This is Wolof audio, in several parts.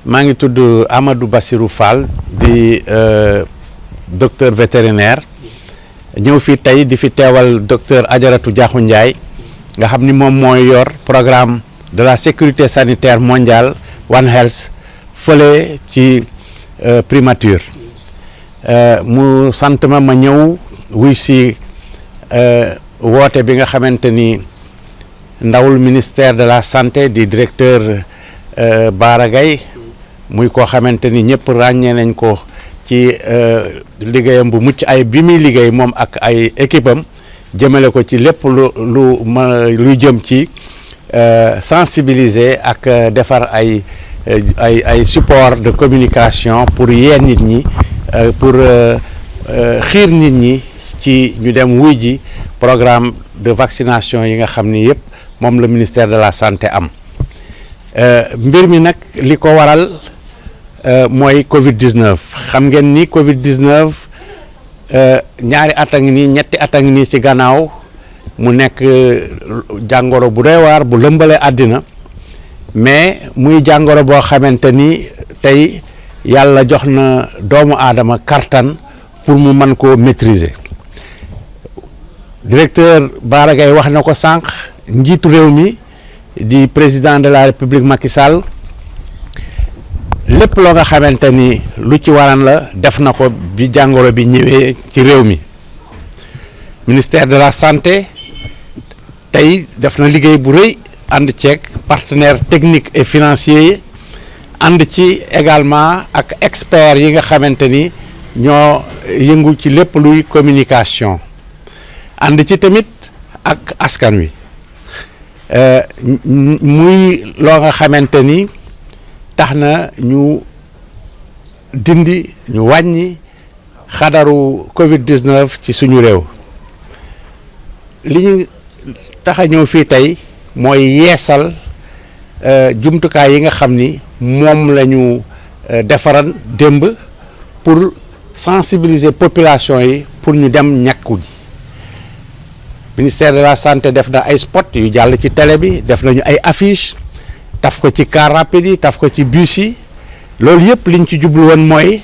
maa ngi tudd Amadou Bassirou Fall di docteur vétérinaire ñëw fii tey di fi teewal docteur Adjaratou Diakhou Ndiaye nga xam ni moom mooy yor programme de la sécurité sanitaire mondiale One Health fële ci primature mu sant ma ñëw wuy si woote bi nga xamante ni ndawul ministère de la santé di directeur Bara Gaye muy koo xamante ni ñëpp ràññee nañ ko ci liggéeyam bu mucc ay bi muy liggéey moom ak ay équipe am jëmale ko ci lépp luy jëm ci sensibiliser ak defar ay support de communication pour yee nit ñi pour xiir nit ñi ci ñu dem wuy ji programme de vaccination yi nga xam ni yëpp moom la ministère de la santé am mbir mi nag li ko waral mooy Covid-19 xam ngeen ni Covid-19 ñaari at a ngi nii ñetti at a ngi nii ci gannaaw mu nekk jàngoro bu doy waar bu lëmbale àddina mais muy jàngoro boo xamante ni tey yàlla jox na doomu aadama kartan pour mu mën koo maîtriser directeur Bara Gaye wax na ko sànq njiitu réew mi di président de la république Macky Sall lépp loo nga xamante ni lu ci waran la def na ko bi jàngoro bi ñëwee ci réew mi ministère de la santé tey def na liggéey bu rëy ànd ceeg partenaires techniques et financiers yi ànd ci également ak experts yi nga xamante ni ñoo yëngu ci lépp luy communication ànd ci tamit ak askan wi muy loo nga xamante ni tax na ñu wàññi xadaru Covid-19 ci suñu réew li ñu tax a ñëw fii tey mooy yeesal jumtukaay yi nga xam ni moom la ñu defaran démb pour sensibiliser population yi pour ñu dem ñàkku ji ministère de la santé def na ay spot yu jàll ci télé bi def nañu ay affiche taf ko ci car rapide yi taf ko ci bus yi loolu yëpp liñ ci jublu woon mooy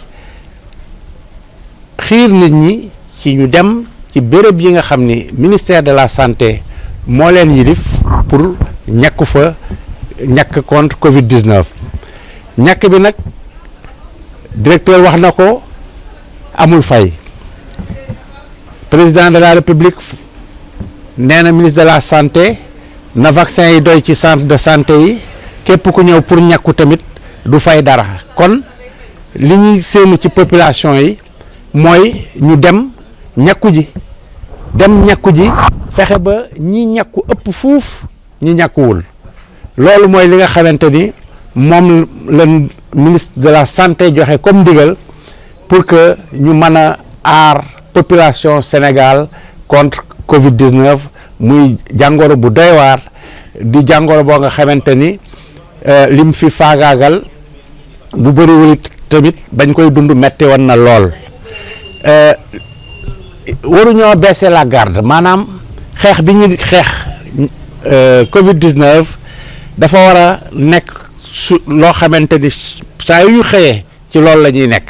xiir nit ñi ci ñu dem ci béréb yi nga xam ni ministère de la santé moo leen yilif pour ñàkk fa ñàkk contre Covid-19 ñàkk bi nag directeur wax na ko amul fay président de la république nee na ministre de la santé na vaccin yi doy ci centre de santé yi képp ku ñëw pour ñàkku tamit du fay dara kon li ñuy séenu ci population yi mooy ñu dem ñàkku ji fexe ba ñi ñàkku ëpp fuuf ñi ñàkkuwul loolu mooy li nga xamante ni moom la ministre de la santé joxe comme ndigal pour que ñu mën a aar population Sénégal contre Covid-19 muy jàngoro bu doy waar di jàngoro boo nga xamante ni lim fi faagaagal bu bëriwul tamit bañ koy dund metti woon na lool waruñoo baisser la garde maanaam xeex bi ñu xeex Covid-19 dafa war a nekk loo xamante ni saa yu ñu xëyee ci loolu la ñuy nekk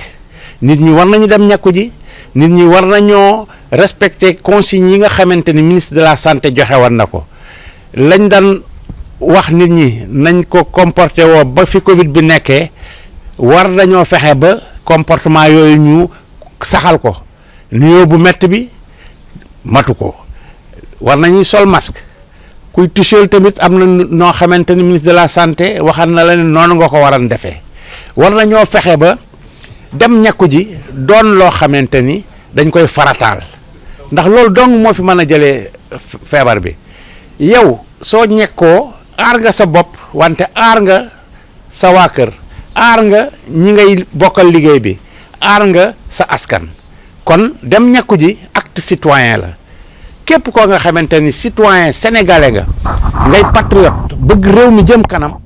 nit ñi war nañu dem ñàkku ji nit ñi war nañoo respecter consignes yi nga xamante ni ministre de la santé joxe woon na ko lañ daan wax nit ñi nañ ko comporté woo ba fi Covid bi nekkee war nañoo fexe ba comportement yooyu ñu saxal ko nuyoo bu métti bi matu ko war nañuy sol masque kuy touché tamit am na noo xamante ni ministre de la santé waxal na la ne noonu nga ko waran defee war nañoo fexe ba dem ñàkku ji doon loo xamante ni dañ koy farataal ndax loolu dong moo fi mën a jëlee feebar bi yow soo ñekkoo aar nga sa bopp wante aar nga sa waa kër aar nga ñi ngay bokkal liggéey bi aar nga sa askan kon dem ñàkku ji acte citoyen la képp koo nga xamante ni citoyen sénégalais nga ngay patriote bëgg réew mi jëm kanam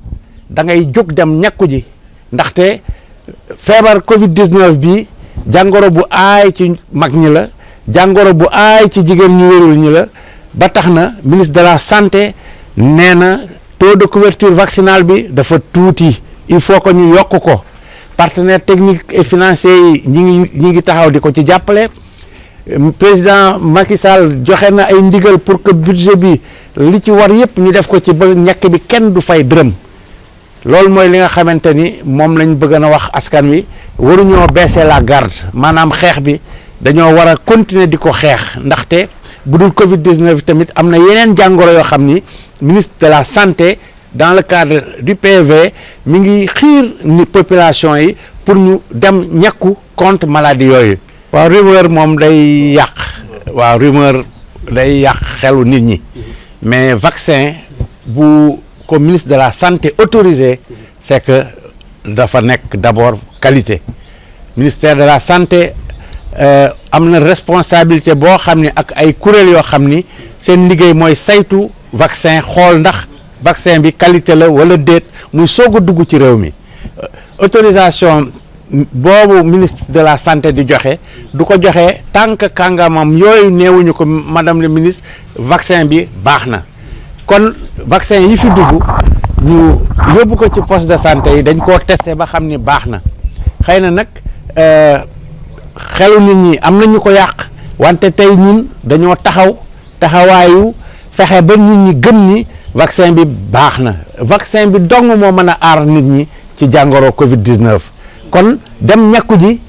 da ngay jóg dem ñàkku ji ndaxte feebar Covid-19 bi jàngoro bu aay ci mag ñi la jàngoro bu aay ci jigéen ñu wérul ñi la ba tax na ministre de la santé nee na taux de couverture vaccinale bi dafa tuuti il faut que ñu yokk ko partenaires techniques et financiers yi ñi ngi taxaw di ko ci jàppale. Président Macky Sall joxe na ay ndigal pour que budget bi li ci war yëpp ñu def ko ci ba ñàkk bi kenn du fay dërëm loolu mooy li nga xamante ni moom lañ bëgg na wax askan wi waruñoo baisser la garde maanaam xeex bi dañoo war a continuer di ko xeex ndaxte bu dul Covid 19 tamit am na yeneen jàngoro yoo xam ni ministre de la santé dans le cadre du PV mi ngi xiir ni population yi pour ñu dem ñàkku contre maladie yooyu. waaw rumeur moom day yàq waaw rumeur day yàq xelu nit ñi mais vaccin bu ko ministre de la santé autorisé c'est que dafa nekk d'abord qualité ministère de la santé am na responsabilité boo xam ni ak ay kuréel yoo xam ni seen liggéey mooy saytu vaccin xool ndax vaccin bi qualité la wala déet muy soog a dugg ci réew mi autorisation boobu ministre de la santé di joxe du ko joxe tant que kàngamam yooyu neewuñu ko madame le ministre vaccin bi baax na kon vaccin yi fi dugg ñu yóbbu ko ci poste de santé yi dañ koo testé ba xam ni baax na xëy na nag xelu nit ñi am na ñu ko yàq wante tey ñun dañoo taxawaayu fexe ba nit ñi gëm ni vaccin bi baax na vaccin bi dong moo mën a aar nit ñi ci jàngoro Covid 19. kon dem ñàkku ji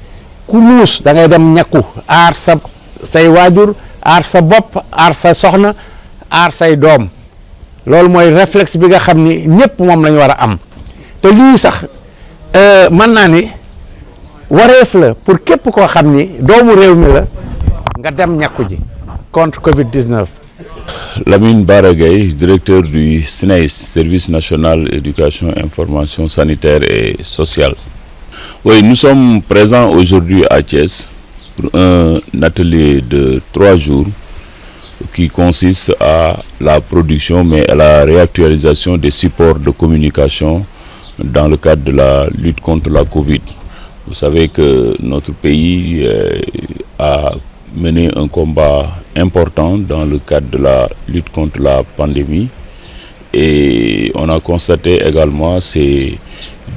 ku muus da ngay dem ñàkku aar say waajur aar sa bopp aar sa soxna aar say doom loolu mooy réflexe bi nga xam ni ñëpp moom la ñu war a am te lii sax mën naa ni wareef la pour képp koo xam ni doomu réew mi la nga dem ñàkku ji contre Covid 19. Lamine Bara Gaye, directeur du SNEIS, Service national éducation information sanitaire et sociale. Oui, nous sommes présents aujourd'hui à Thiès pour un atelier de 3 jours qui consiste à la production mais à la réactualisation des supports de communication dans le cadre de la lutte contre la Covid. Vous savez que notre pays a mené un combat important dans le cadre de la lutte contre la pandémie et on a constaté également ces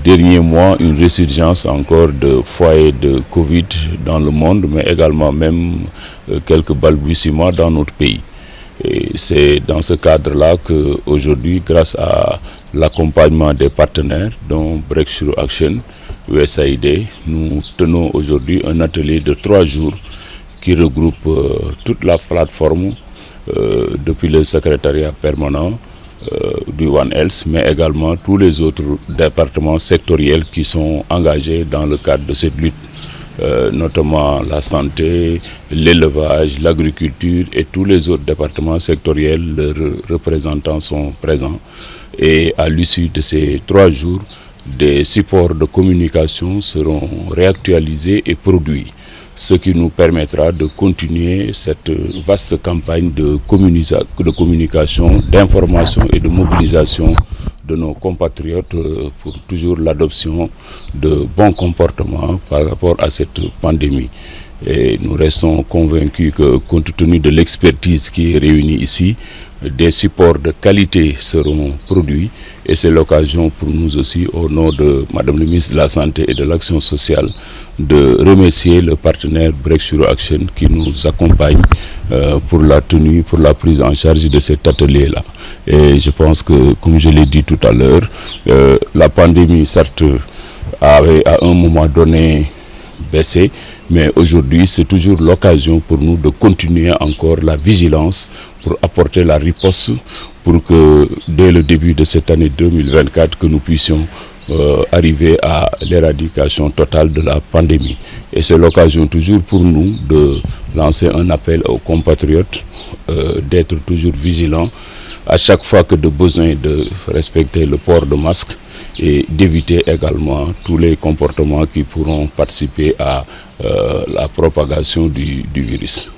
derniers mois une résurgence encore de foyers de Covid dans le monde, mais également même quelques balbutiements dans notre pays. Et c'est dans ce cadre-là qu'aujourd'hui, grâce à l'accompagnement des partenaires, dont Breakthrough Action, USAID, nous tenons aujourd'hui un atelier de 3 jours qui regroupe toute la plateforme depuis le secrétariat permanent du One Health, mais également tous les autres départements sectoriels qui sont engagés dans le cadre de cette lutte, notamment la santé, l'élevage, l'agriculture et tous les autres départements sectoriels, leurs représentants sont présents. Et à l'issue de ces 3 jours, des supports de communication seront réactualisés et produits, ce qui nous permettra de continuer cette vaste campagne de communication, d'information et de mobilisation de nos compatriotes pour toujours l'adoption de bons comportements par rapport à cette pandémie. Et nous restons convaincus que, compte tenu de l'expertise qui est réunie ici, des supports de qualité seront produits et c'est l'occasion pour nous aussi, au nom de Madame le ministre de la Santé et de l'Action sociale, de remercier le partenaire Breakthrough Action qui nous accompagne pour la tenue, pour la prise en charge de cet atelier-là. Et je pense que, comme je l'ai dit tout à l'heure, la pandémie, certes, avait à un moment donné baissé, mais aujourd'hui c'est toujours l'occasion pour nous de continuer encore la vigilance pour apporter la riposte pour que dès le début de cette année 2024 que nous puissions arriver à l'éradication totale de la pandémie. Et c'est l'occasion toujours pour nous de lancer un appel aux compatriotes d'être toujours vigilants à chaque fois que de besoin de respecter le port de masque et d'éviter également tous les comportements qui pourront participer à la propagation du virus.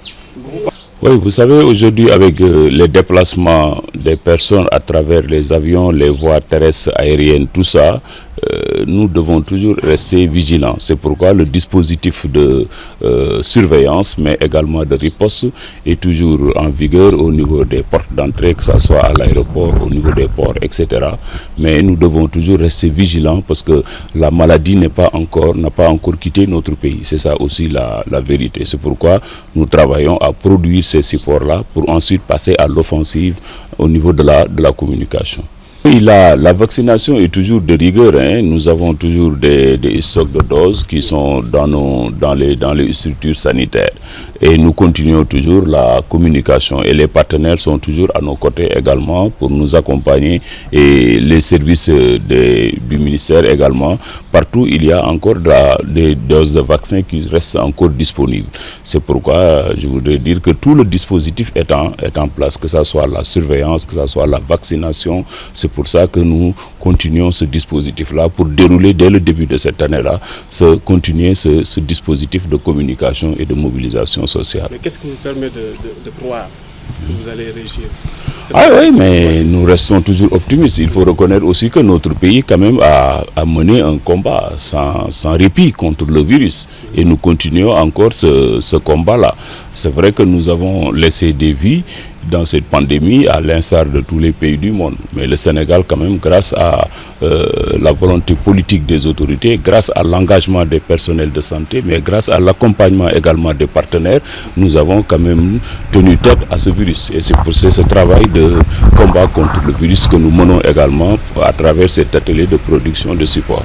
Oui, vous savez, aujourd'hui, avec les déplacements des personnes à travers les avions, les voies terrestres, aériennes, tout ça, nous devons toujours rester vigilants. C'est pourquoi le dispositif de surveillance, mais également de riposte, est toujours en vigueur au niveau des portes d'entrée, que ce soit à l'aéroport, au niveau des ports, etc. Mais nous devons toujours rester vigilants parce que la maladie n'a pas encore quitté notre pays. C'est ça aussi la vérité. C'est pourquoi nous travaillons à produire ces supports-là pour ensuite passer à l'offensive au niveau de la communication. Oui, la vaccination est toujours de rigueur. Nous avons toujours des stocks de doses qui sont dans les structures sanitaires. Et nous continuons toujours la communication. Et les partenaires sont toujours à nos côtés également pour nous accompagner. Et les services du ministère également. Partout, il y a encore des doses de vaccins qui restent encore disponibles. C'est pourquoi je voudrais dire que tout le dispositif est en place, que ce soit la surveillance, que ce soit la vaccination. C'est pour ça que nous continuons ce dispositif-là pour dérouler dès le début de cette année-là, continuer ce dispositif de communication et de mobilisation sociale. Mais qu'est-ce qui vous permet de croire que vous allez réussir? Ah oui, mais nous restons toujours optimistes. Il faut reconnaître aussi que notre pays quand même a mené un combat sans répit contre le virus. Et nous continuons encore ce combat-là. C'est vrai que nous avons laissé des vies dans cette pandémie, à l'instar de tous les pays du monde. Mais le Sénégal, quand même, grâce à la volonté politique des autorités, grâce à l'engagement des personnels de santé, mais grâce à l'accompagnement également des partenaires, nous avons quand même tenu tête à ce virus. Et c'est pour ce travail de combat contre le virus que nous menons également à travers cet atelier de production de support.